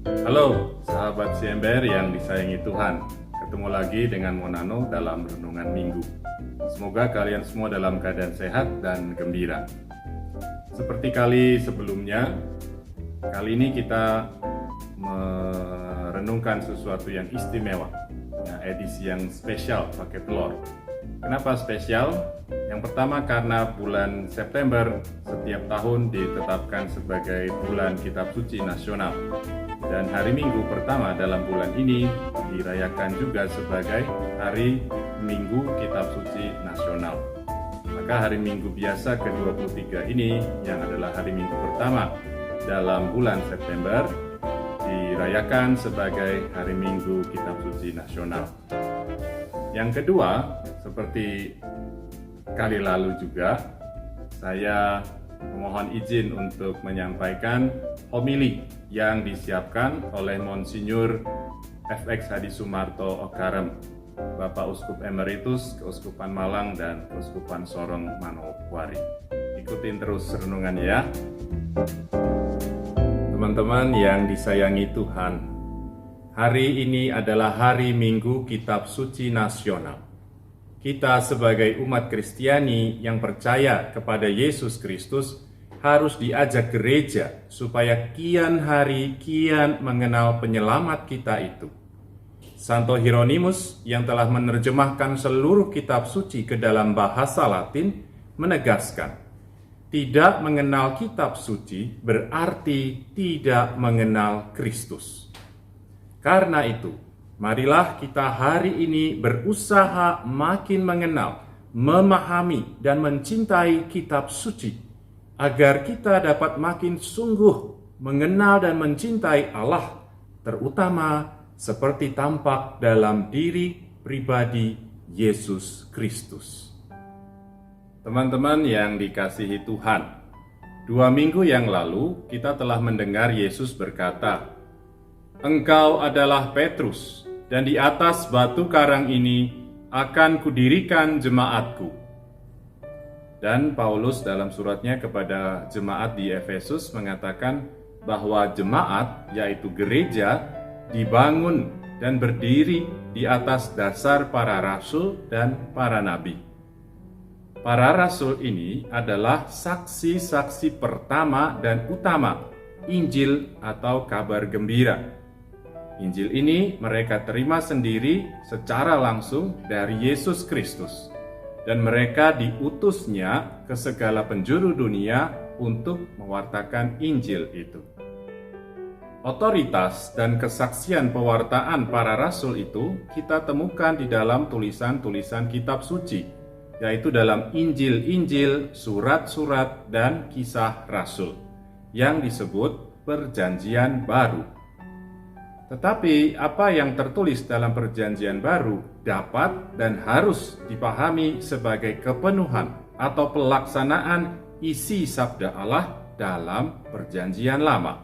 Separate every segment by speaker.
Speaker 1: Halo, sahabat CMBR yang disayangi Tuhan. Ketemu lagi dengan Monano dalam Renungan Minggu. Semoga kalian semua dalam keadaan sehat dan gembira. Seperti kali sebelumnya, kali ini kita merenungkan sesuatu yang istimewa, edisi yang spesial pakai telur. Kenapa spesial? Yang pertama karena bulan September setiap tahun ditetapkan sebagai bulan Kitab Suci Nasional. Dan hari Minggu pertama dalam bulan ini dirayakan juga sebagai Hari Minggu Kitab Suci Nasional. Maka hari Minggu biasa ke-23 ini, yang adalah hari Minggu pertama dalam bulan September, dirayakan sebagai Hari Minggu Kitab Suci Nasional. Yang kedua, seperti kali lalu juga, saya memohon izin untuk menyampaikan homili yang disiapkan oleh Monsinyur FX Hadi Sumarto Okarem, Bapak Uskup Emeritus Keuskupan Malang dan Keuskupan Sorong Manokwari. Ikutin terus renungan ya. Teman-teman yang disayangi Tuhan, hari ini adalah Hari Minggu Kitab Suci Nasional. Kita sebagai umat Kristiani yang percaya kepada Yesus Kristus harus diajak gereja supaya kian hari kian mengenal penyelamat kita itu. Santo Hieronymus yang telah menerjemahkan seluruh kitab suci ke dalam bahasa Latin menegaskan, tidak mengenal kitab suci berarti tidak mengenal Kristus. Karena itu, marilah kita hari ini berusaha makin mengenal, memahami, dan mencintai kitab suci, agar kita dapat makin sungguh mengenal dan mencintai Allah, terutama seperti tampak dalam diri pribadi Yesus Kristus. Teman-teman yang dikasihi Tuhan, 2 minggu yang lalu kita telah mendengar Yesus berkata, "Engkau adalah Petrus, dan di atas batu karang ini akan kudirikan jemaatku." Dan Paulus dalam suratnya kepada jemaat di Efesus mengatakan bahwa jemaat, yaitu gereja, dibangun dan berdiri di atas dasar para rasul dan para nabi. Para rasul ini adalah saksi-saksi pertama dan utama Injil atau kabar gembira. Injil ini mereka terima sendiri secara langsung dari Yesus Kristus. Dan mereka diutusnya ke segala penjuru dunia untuk mewartakan Injil itu. Otoritas dan kesaksian pewartaan para rasul itu kita temukan di dalam tulisan-tulisan kitab suci, yaitu dalam Injil-Injil, surat-surat, dan kisah rasul, yang disebut Perjanjian Baru. Tetapi apa yang tertulis dalam Perjanjian Baru dapat dan harus dipahami sebagai kepenuhan atau pelaksanaan isi sabda Allah dalam Perjanjian Lama.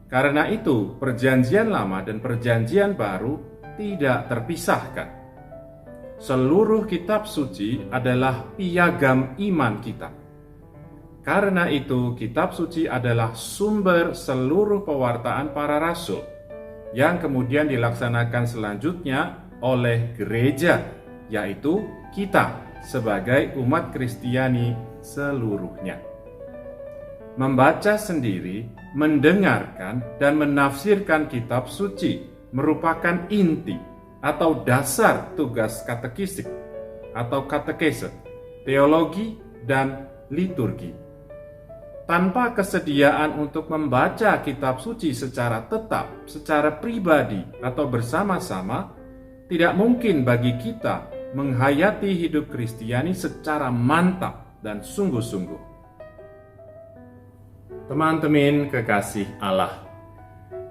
Speaker 1: Karena itu, Perjanjian Lama dan Perjanjian Baru tidak terpisahkan. Seluruh kitab suci adalah piagam iman kita. Karena itu, kitab suci adalah sumber seluruh pewartaan para rasul, yang kemudian dilaksanakan selanjutnya oleh gereja, yaitu kita sebagai umat Kristiani seluruhnya. Membaca sendiri, mendengarkan, dan menafsirkan kitab suci merupakan inti atau dasar tugas katekisik atau katekese, teologi, dan liturgi. Tanpa kesediaan untuk membaca kitab suci secara tetap, secara pribadi, atau bersama-sama, tidak mungkin bagi kita menghayati hidup Kristiani secara mantap dan sungguh-sungguh. Teman-teman kekasih Allah,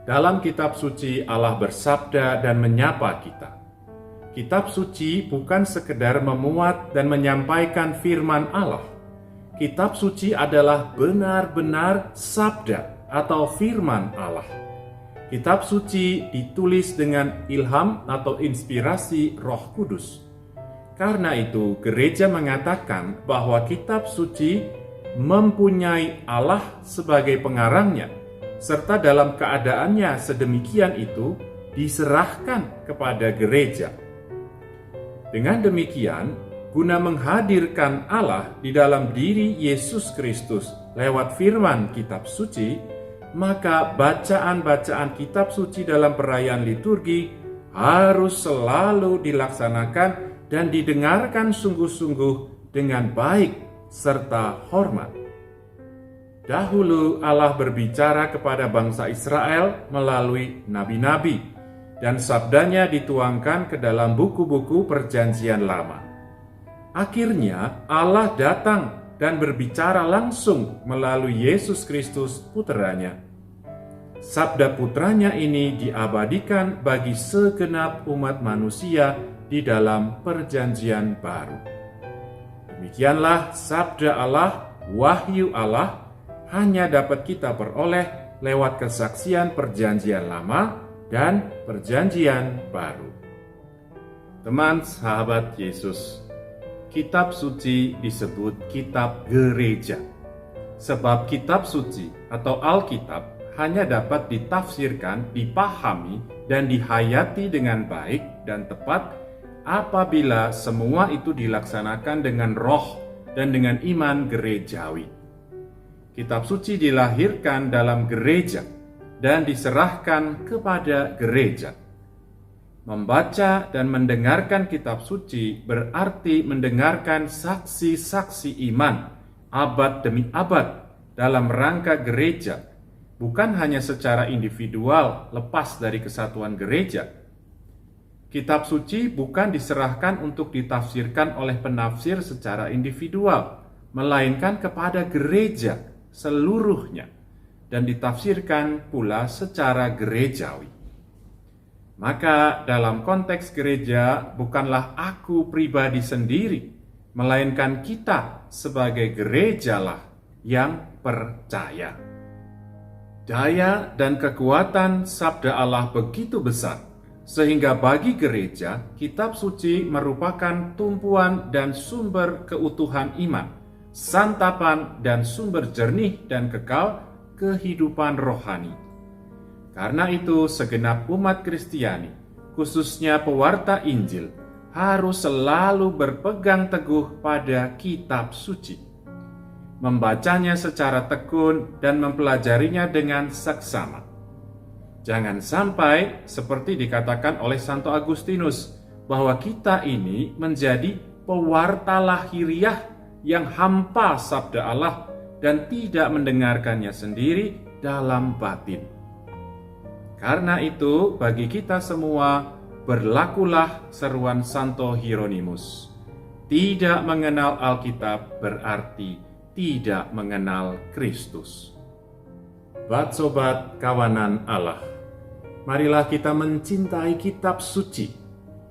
Speaker 1: dalam kitab suci Allah bersabda dan menyapa kita. Kitab suci bukan sekedar memuat dan menyampaikan firman Allah. Kitab suci adalah benar-benar sabda atau firman Allah. Kitab suci ditulis dengan ilham atau inspirasi Roh Kudus. Karena itu, gereja mengatakan bahwa kitab suci mempunyai Allah sebagai pengarangnya, serta dalam keadaannya sedemikian itu diserahkan kepada gereja. Dengan demikian, guna menghadirkan Allah di dalam diri Yesus Kristus lewat firman kitab suci, maka bacaan-bacaan kitab suci dalam perayaan liturgi harus selalu dilaksanakan dan didengarkan sungguh-sungguh dengan baik serta hormat. Dahulu Allah berbicara kepada bangsa Israel melalui nabi-nabi, dan sabdanya dituangkan ke dalam buku-buku perjanjian lama. Akhirnya Allah datang dan berbicara langsung melalui Yesus Kristus putranya. Sabda putranya ini diabadikan bagi segenap umat manusia di dalam perjanjian baru. Demikianlah sabda Allah, wahyu Allah, hanya dapat kita peroleh lewat kesaksian perjanjian lama dan perjanjian baru. Teman sahabat Yesus, kitab suci disebut kitab gereja. Sebab kitab suci atau Alkitab hanya dapat ditafsirkan, dipahami, dan dihayati dengan baik dan tepat apabila semua itu dilaksanakan dengan roh dan dengan iman gerejawi. Kitab suci dilahirkan dalam gereja dan diserahkan kepada gereja. Membaca dan mendengarkan kitab suci berarti mendengarkan saksi-saksi iman abad demi abad dalam rangka gereja, bukan hanya secara individual lepas dari kesatuan gereja. Kitab suci bukan diserahkan untuk ditafsirkan oleh penafsir secara individual, melainkan kepada gereja seluruhnya, dan ditafsirkan pula secara gerejawi. Maka dalam konteks gereja bukanlah aku pribadi sendiri, melainkan kita sebagai gerejalah yang percaya. Daya dan kekuatan sabda Allah begitu besar, sehingga bagi gereja, kitab suci merupakan tumpuan dan sumber keutuhan iman, santapan dan sumber jernih dan kekal kehidupan rohani. Karena itu, segenap umat Kristiani, khususnya pewarta Injil, harus selalu berpegang teguh pada kitab suci, membacanya secara tekun dan mempelajarinya dengan seksama. Jangan sampai seperti dikatakan oleh Santo Agustinus, bahwa kita ini menjadi pewarta lahiriah yang hampa sabda Allah dan tidak mendengarkannya sendiri dalam batin. Karena itu, bagi kita semua berlakulah seruan Santo Hieronymus. Tidak mengenal Alkitab berarti tidak mengenal Kristus. Sobat kawanan Allah, marilah kita mencintai kitab suci,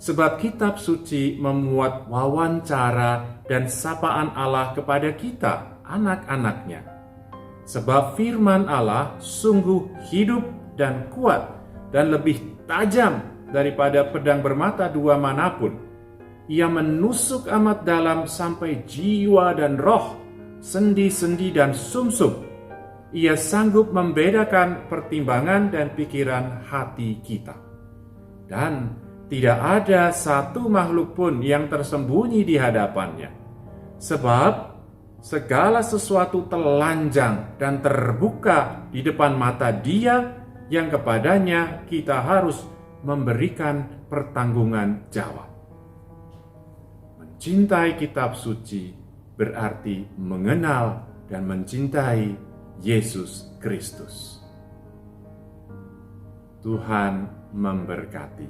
Speaker 1: sebab kitab suci memuat wawancara dan sapaan Allah kepada kita, anak-anaknya. Sebab firman Allah sungguh hidup dan kuat dan lebih tajam daripada pedang bermata dua manapun. Ia menusuk amat dalam sampai jiwa dan roh, sendi-sendi dan sumsum. Ia sanggup membedakan pertimbangan dan pikiran hati kita. Dan tidak ada satu makhluk pun yang tersembunyi di hadapannya. Sebab segala sesuatu telanjang dan terbuka di depan mata Dia yang kepadanya kita harus memberikan pertanggungan jawab. Mencintai kitab suci berarti mengenal dan mencintai Yesus Kristus. Tuhan memberkati.